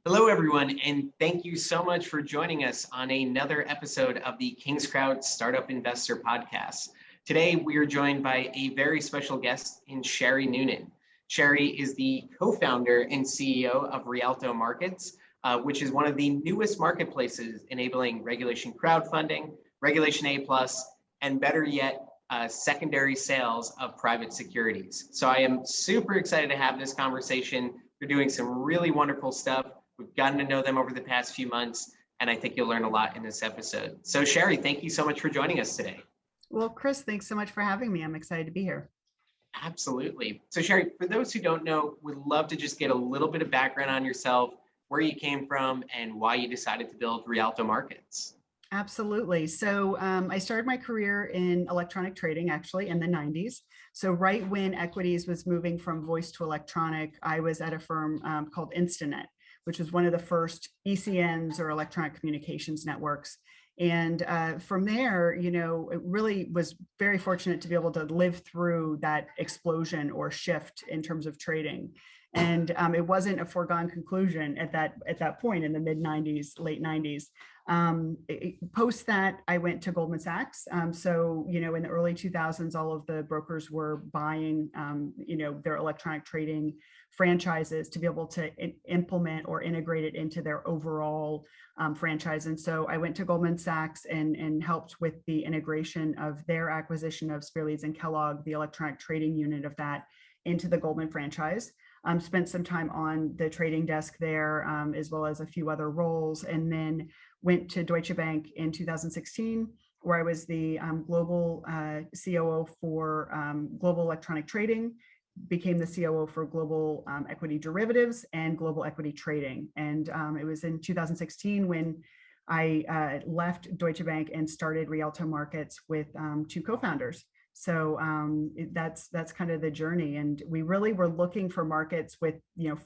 Hello, everyone, and thank you so much for joining us on another episode of the KingsCrowd's Startup Investor Podcast. Today, we are joined by a very special guest in Shari Noonan. Shari is the co-founder and CEO of Rialto Markets, which is one of the newest marketplaces enabling regulation crowdfunding, regulation A+, and better yet, secondary sales of private securities. So I am super excited to have this conversation. They're doing some really wonderful stuff. We've gotten to know them over the past few months, and I think you'll learn a lot in this episode. So Shari, thank you so much for joining us today. Well, Chris, thanks so much for having me. I'm excited to be here. Absolutely. So Shari, for those who don't know, we'd love to just get a little bit of background on yourself, where you came from, and why you decided to build Rialto Markets. Absolutely. So I started my career in electronic trading, actually, in the 90s. So right when equities was moving from voice to electronic, I was at a firm called Instinet, which was one of the first ECNs or electronic communications networks. And from there, it really was very fortunate to be able to live through that explosion or shift in terms of trading. And it wasn't a foregone conclusion at that point in the mid 90s, late 90s. Post that, I went to Goldman Sachs. So, in the early 2000s, all of the brokers were buying, their electronic trading franchises to be able to implement or integrate it into their overall franchise. And so I went to Goldman Sachs and helped with the integration of their acquisition of Spear Leeds and Kellogg, the electronic trading unit of that, into the Goldman franchise. Spent some time on the trading desk there, as well as a few other roles, and then went to Deutsche Bank in 2016, where I was the global COO for global electronic trading, became the COO for global equity derivatives and global equity trading. And it was in 2016 when I left Deutsche Bank and started Rialto Markets with two co-founders. So that's kind of the journey. And we really were looking for markets with,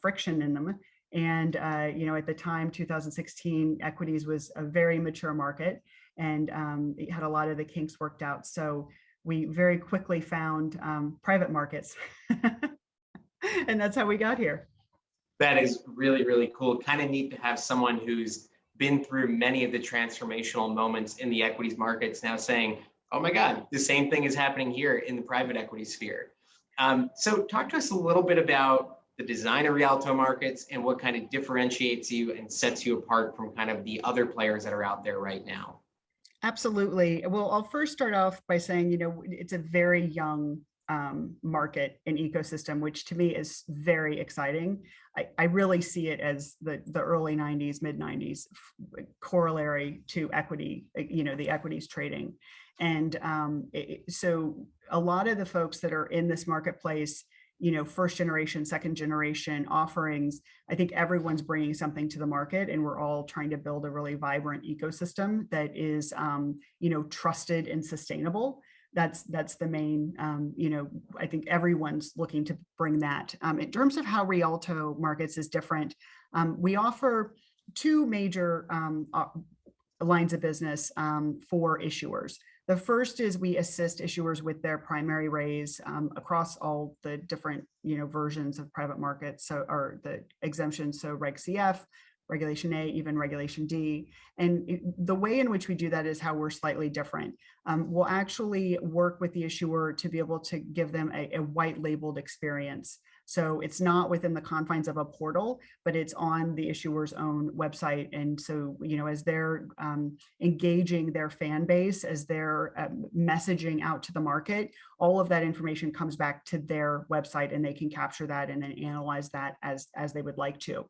friction in them. And, at the time, 2016, equities was a very mature market and it had a lot of the kinks worked out. So we very quickly found private markets. And that's how we got here. That is really, really cool. Kind of neat to have someone who's been through many of the transformational moments in the equities markets now saying, oh my God, the same thing is happening here in the private equity sphere. So talk to us a little bit about the design of Rialto Markets and what kind of differentiates you and sets you apart from kind of the other players that are out there right now. Absolutely. Well, I'll first start off by saying, it's a very young market and ecosystem, which to me is very exciting. I really see it as the early 90s, mid 90s corollary to equity, the equities trading. And so a lot of the folks that are in this marketplace, first generation, second generation offerings, I think everyone's bringing something to the market, and we're all trying to build a really vibrant ecosystem that is, trusted and sustainable. That's the main, I think everyone's looking to bring that. In terms of how Rialto Markets is different, we offer two major lines of business for issuers. The first is we assist issuers with their primary raise across all the different, versions of private markets, or the exemptions, so Reg CF, Regulation A, even Regulation D. And the way in which we do that is how we're slightly different. We'll actually work with the issuer to be able to give them a white labeled experience. So it's not within the confines of a portal, but it's on the issuer's own website. And so, as they're engaging their fan base, as they're messaging out to the market, all of that information comes back to their website, and they can capture that and then analyze that as they would like to.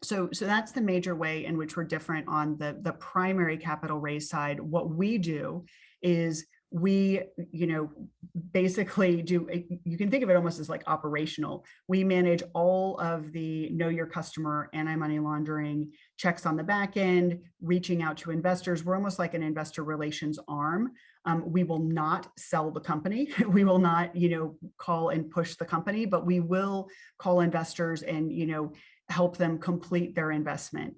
So that's the major way in which we're different on the primary capital raise side. What we do is we, basically do, you can think of it almost as like operational. We manage all of the know your customer, anti-money laundering, checks on the back end, reaching out to investors. We're almost like an investor relations arm. We will not sell the company. We will not, call and push the company, but we will call investors and, help them complete their investment,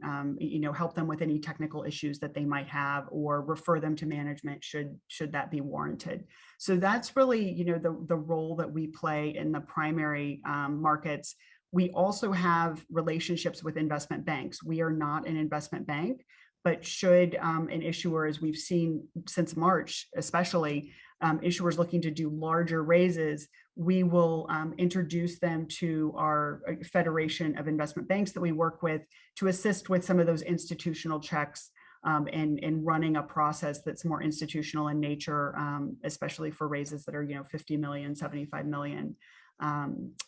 help them with any technical issues that they might have, or refer them to management should that be warranted. So that's really, the role that we play in the primary markets. We also have relationships with investment banks. We are not an investment bank, but should an issuer, as we've seen since March, especially issuers looking to do larger raises, we will introduce them to our Federation of Investment Banks that we work with to assist with some of those institutional checks and running a process that's more institutional in nature, especially for raises that are 50 million, 75 million.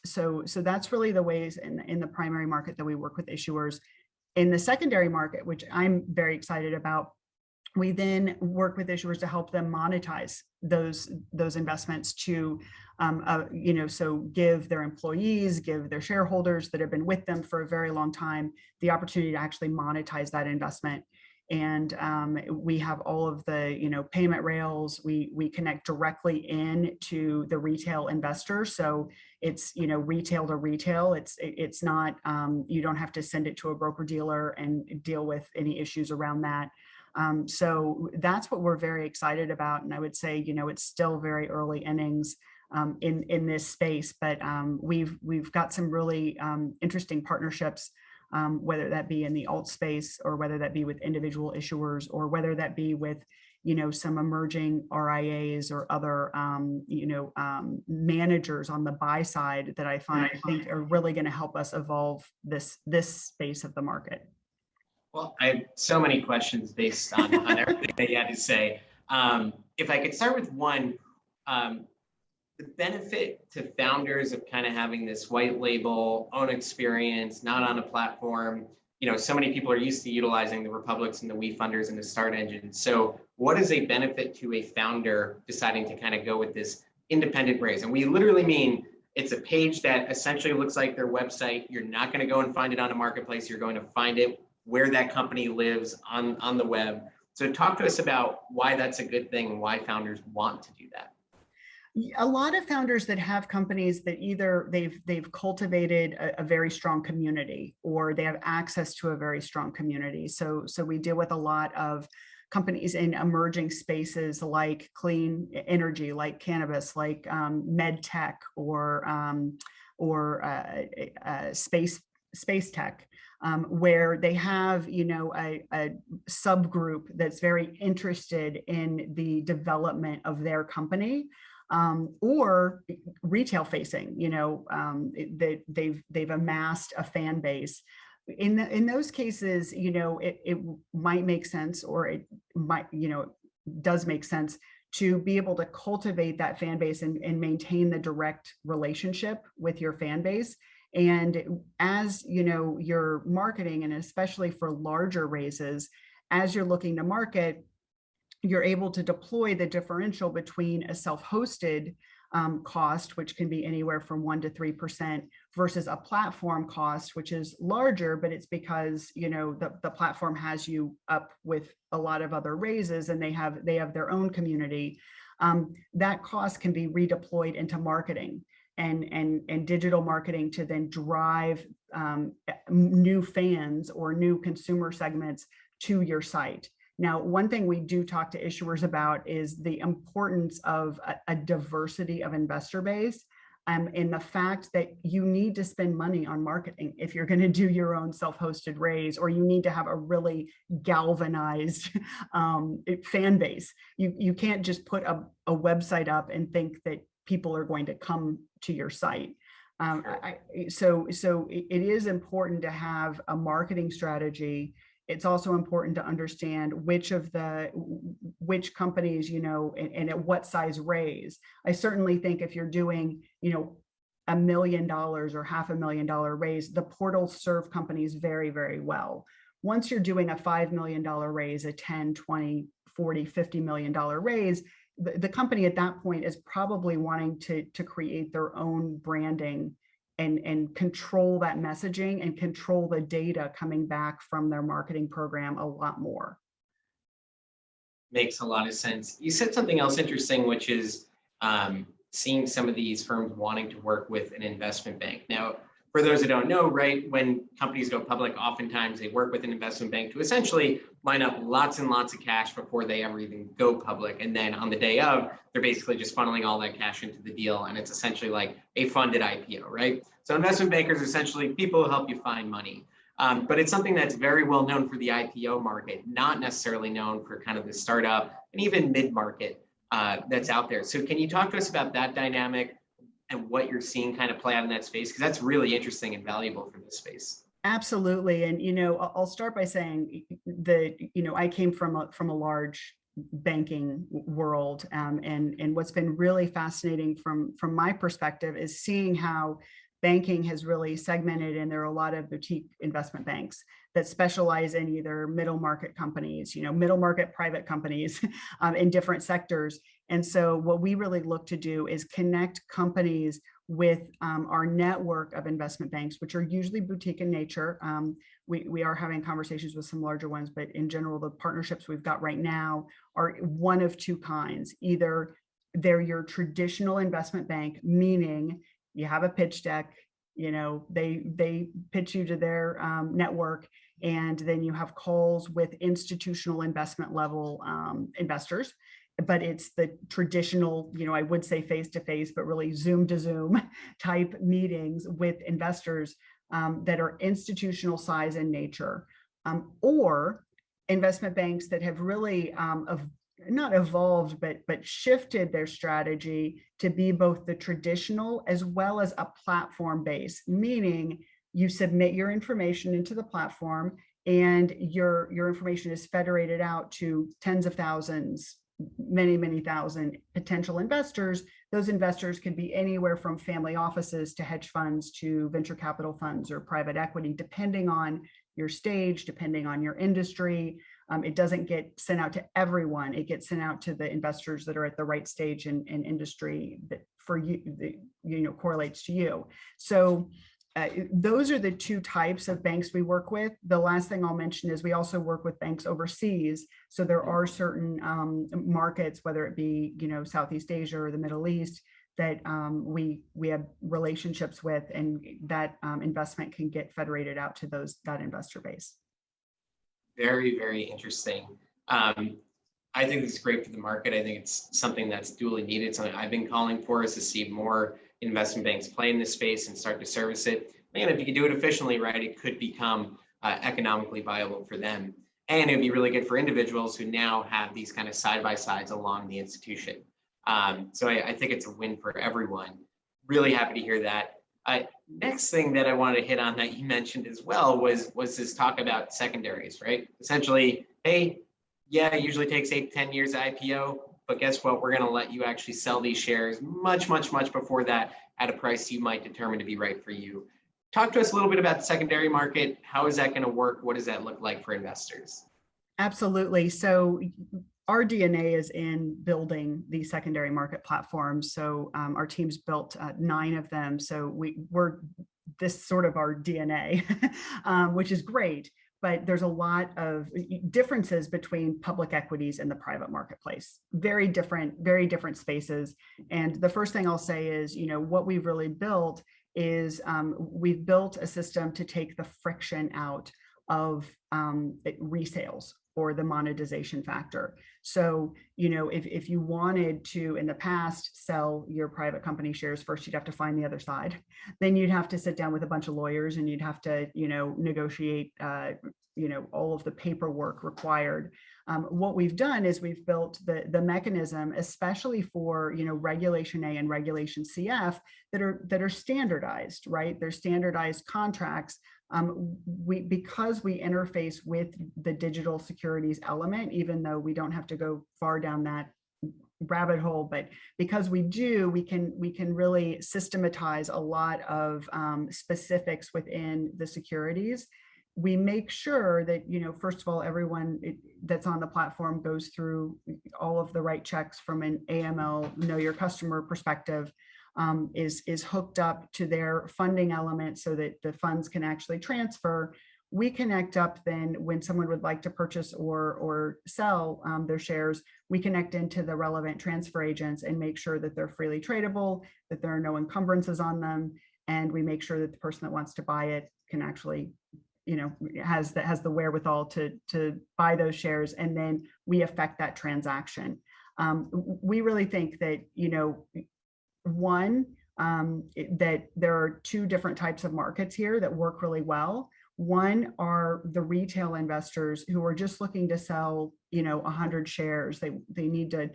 So that's really the ways in the primary market that we work with issuers. In the secondary market, which I'm very excited about, we then work with issuers to help them monetize those investments to, so give their employees, give their shareholders that have been with them for a very long time the opportunity to actually monetize that investment. And we have all of the payment rails. We connect directly into the retail investor, so it's retail to retail. It's not you don't have to send it to a broker dealer and deal with any issues around that. So that's what we're very excited about, and I would say it's still very early innings in this space, but we've got some really interesting partnerships. Whether that be in the alt space or whether that be with individual issuers or whether that be with, some emerging RIAs or other, managers on the buy side that I think are really going to help us evolve this space of the market. Well, I have so many questions based on everything that you had to say. If I could start with one, the benefit to founders of kind of having this white label, own experience, not on a platform. So many people are used to utilizing the Republics and the WeFunders and the Start Engine. So what is a benefit to a founder deciding to kind of go with this independent raise? And we literally mean it's a page that essentially looks like their website. You're not going to go and find it on a marketplace. You're going to find it where that company lives on the web. So talk to us about why that's a good thing and why founders want to do that. A lot of founders that have companies that either they've cultivated a very strong community or they have access to a very strong community. So we deal with a lot of companies in emerging spaces like clean energy, like cannabis, like med tech or space tech, where they have a subgroup that's very interested in the development of their company. Or retail facing, they've amassed a fan base. In those cases, it might make sense, or it might, does make sense to be able to cultivate that fan base and maintain the direct relationship with your fan base. And as you're marketing, and especially for larger raises, as you're looking to market, you're able to deploy the differential between a self-hosted cost, which can be anywhere from 1% to 3%, versus a platform cost, which is larger, but it's because the platform has you up with a lot of other raises, and they have their own community. That cost can be redeployed into marketing and digital marketing to then drive new fans or new consumer segments to your site. Now, one thing we do talk to issuers about is the importance of a diversity of investor base, and the fact that you need to spend money on marketing if you're going to do your own self-hosted raise, or you need to have a really galvanized fan base. You can't just put a website up and think that people are going to come to your site. So it is important to have a marketing strategy. It's also important to understand which companies, and at what size raise. I certainly think if you're doing, $1 million or $500,000 raise, the portals serve companies very, very well. Once you're doing a $5 million raise, a 10, 20, 40, $50 million raise, the company at that point is probably wanting to create their own branding and control that messaging and control the data coming back from their marketing program a lot more. Makes a lot of sense. You said something else interesting, which is seeing some of these firms wanting to work with an investment bank. Now, For those who don't know, right, when companies go public, oftentimes they work with an investment bank to essentially line up lots and lots of cash before they ever even go public. And then on the day of, they're basically just funneling all that cash into the deal. And it's essentially like a funded IPO, right? So investment bankers are essentially people who help you find money. But it's something that's very well known for the IPO market, not necessarily known for kind of the startup and even mid-market that's out there. So can you talk to us about that dynamic and what you're seeing kind of play out in that space? Because that's really interesting and valuable for this space. Absolutely. And, I'll start by saying that, I came from a large banking world. And what's been really fascinating from my perspective is seeing how banking has really segmented, and there are a lot of boutique investment banks that specialize in either middle market companies, middle market private companies in different sectors. And so what we really look to do is connect companies with our network of investment banks, which are usually boutique in nature. We are having conversations with some larger ones, but in general, the partnerships we've got right now are one of two kinds. Either they're your traditional investment bank, meaning you have a pitch deck, they pitch you to their network, and then you have calls with institutional investment level investors. But it's the traditional, I would say face-to-face, but really Zoom to Zoom type meetings with investors that are institutional size in nature, or investment banks that have really not evolved, but shifted their strategy to be both the traditional as well as a platform base, meaning you submit your information into the platform and your information is federated out to tens of thousands, many thousand potential investors. Those investors can be anywhere from family offices to hedge funds to venture capital funds or private equity, depending on your stage, depending on your industry. It doesn't get sent out to everyone. It gets sent out to the investors that are at the right stage in industry that for you, that, correlates to you. So those are the two types of banks we work with. The last thing I'll mention is we also work with banks overseas. So there are certain markets, whether it be, Southeast Asia or the Middle East, that we have relationships with, and that investment can get federated out to that investor base. Very, very interesting. I think this is great for the market. I think it's something that's duly needed. Something I've been calling for is to see more investment banks play in this space and start to service it. And if you can do it efficiently, right, it could become economically viable for them. And it'd be really good for individuals who now have these kind of side-by-sides along the institution. So I think it's a win for everyone. Really happy to hear that. Next thing that I wanted to hit on that you mentioned as well was this talk about secondaries, right? Essentially, hey, yeah, it usually takes 8 to 10 years to IPO, but guess what? We're going to let you actually sell these shares much before that at a price you might determine to be right for you. Talk to us a little bit about the secondary market. How is that going to work? What does that look like for investors? Absolutely. So our DNA is in building these secondary market platforms. So our team's built 9 of them. So we're this sort of our DNA, which is great. But there's a lot of differences between public equities and the private marketplace. Very different spaces. And the first thing I'll say is, what we've really built is we've built a system to take the friction out of resales or the monetization factor. So, if you wanted to, in the past, sell your private company shares, first you'd have to find the other side. Then you'd have to sit down with a bunch of lawyers and you'd have to, negotiate, all of the paperwork required. What we've done is we've built the mechanism, especially for, Regulation A and Regulation CF that are standardized, right? They're standardized contracts. Because we interface with the digital securities element, even though we don't have to go far down that rabbit hole, but because we do, we can really systematize a lot of specifics within the securities. We make sure that, first of all, everyone that's on the platform goes through all of the right checks from an AML, know your customer perspective. Is hooked up to their funding element so that the funds can actually transfer. We connect up then when someone would like to purchase or sell their shares, we connect into the relevant transfer agents and make sure that they're freely tradable, that there are no encumbrances on them. and we make sure that the person that wants to buy it can actually, has the wherewithal to buy those shares, and then we affect that transaction. We really think that, that there are two different types of markets here that work really well. One are the retail investors who are just looking to sell, 100 shares. They need to,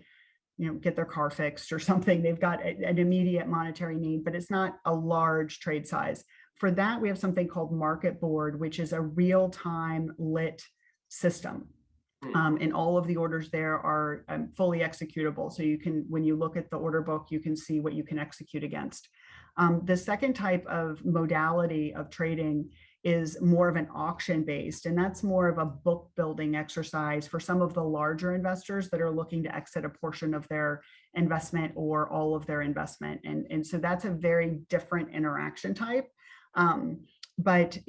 get their car fixed or something. They've got an immediate monetary need, but it's not a large trade size. For that, we have something called Market Board, which is a real-time lit system. And all of the orders there are fully executable. So you can, when you look at the order book, you can see what you can execute against. The second type of modality of trading is more of an auction based, and that's more of a book building exercise for some of the larger investors that are looking to exit a portion of their investment or all of their investment. And so that's a very different interaction type. But,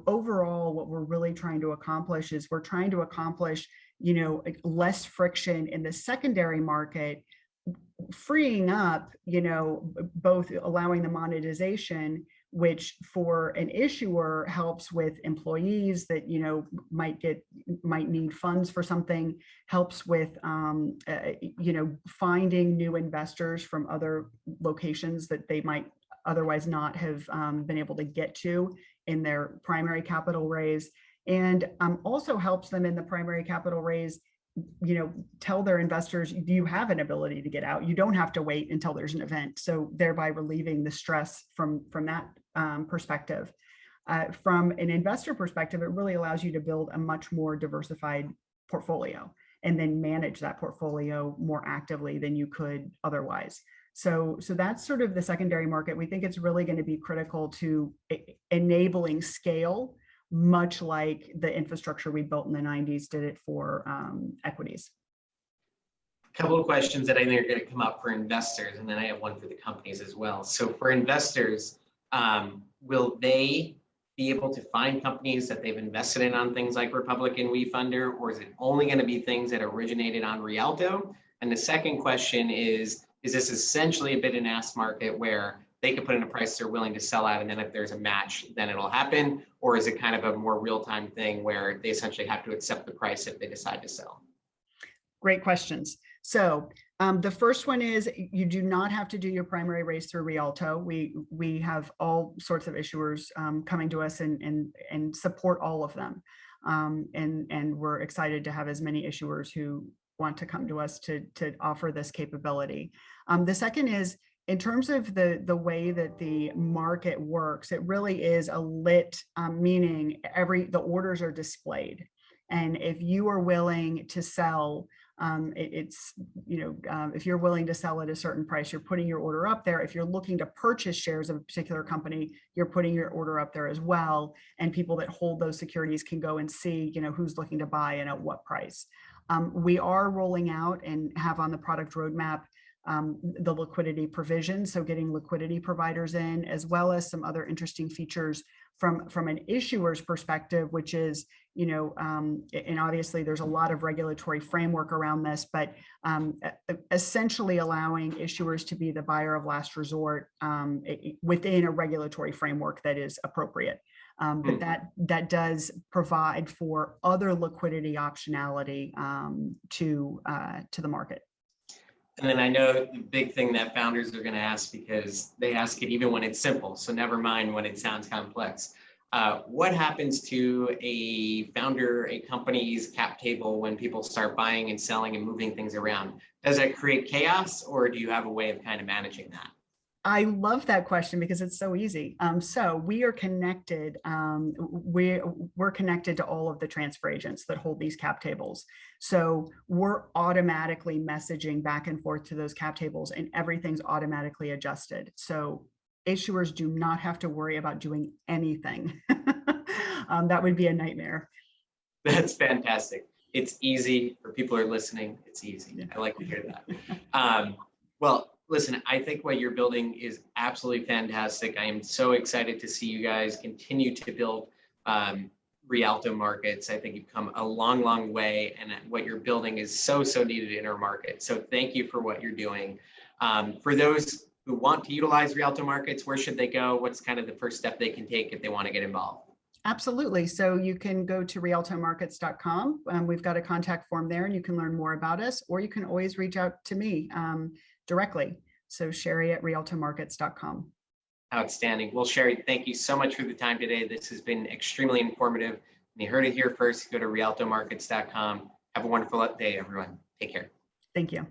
overall, what we're really trying to accomplish is we're trying to accomplish, less friction in the secondary market, freeing up, both allowing the monetization, which for an issuer helps with employees that, might need funds for something, helps with, finding new investors from other locations that they might otherwise not have been able to get to in their primary capital raise, and also helps them in the primary capital raise, tell their investors, you have an ability to get out. You don't have to wait until there's an event. So thereby relieving the stress from that perspective. From an investor perspective, it really allows you to build a much more diversified portfolio and then manage that portfolio more actively than you could otherwise. So that's sort of the secondary market. We think it's really going to be critical to enabling scale, much like the infrastructure we built in the 90s did it for equities. A couple of questions that I think are going to come up for investors, and then I have one for the companies as well. So for investors, will they be able to find companies that they've invested in on things like Republican WeFunder, or is it only going to be things that originated on Rialto? And the second question is this essentially a bid and ask market where they can put in a price they're willing to sell at, and then if there's a match, then it'll happen? Or is it kind of a more real-time thing where they essentially have to accept the price if they decide to sell? Great questions. So the first one is you do not have to do your primary raise through Rialto. We have all sorts of issuers coming to us and support all of them. And we're excited to have as many issuers who want to come to us to offer this capability. The second is, in terms of the way that the market works, it really is a lit, meaning the orders are displayed. And if you are willing to sell, if you're willing to sell at a certain price, you're putting your order up there. If you're looking to purchase shares of a particular company, you're putting your order up there as well. And people that hold those securities can go and see, who's looking to buy and at what price. We are rolling out and have on the product roadmap the liquidity provision, so getting liquidity providers in, as well as some other interesting features from an issuer's perspective, which is, and obviously there's a lot of regulatory framework around this, but essentially allowing issuers to be the buyer of last resort within a regulatory framework that is appropriate. But that does provide for other liquidity optionality to the market. And then I know the big thing that founders are going to ask, because they ask it even when it's simple, so never mind when it sounds complex. What happens to a founder, a company's cap table when people start buying and selling and moving things around? Does that create chaos, or do you have a way of kind of managing that? I love that question because it's so easy. So we are connected. We're connected to all of the transfer agents that hold these cap tables. So we're automatically messaging back and forth to those cap tables, and everything's automatically adjusted. So issuers do not have to worry about doing anything. That would be a nightmare. That's fantastic. It's easy for people who are listening. It's easy. Yeah. I like to hear that. Well, listen, I think what you're building is absolutely fantastic. I am so excited to see you guys continue to build Rialto markets. I think you've come a long, long way, and what you're building is so, so needed in our market. So thank you for what you're doing. For those who want to utilize Rialto Markets, where should they go? What's kind of the first step they can take if they want to get involved? Absolutely. So you can go to rialtomarkets.com. We've got a contact form there and you can learn more about us, or you can always reach out to me directly. So Shari at rialtomarkets.com. Outstanding. Well, Shari, thank you so much for the time today. This has been extremely informative. You heard it here first. Go to rialtomarkets.com. Have a wonderful day, everyone. Take care. Thank you.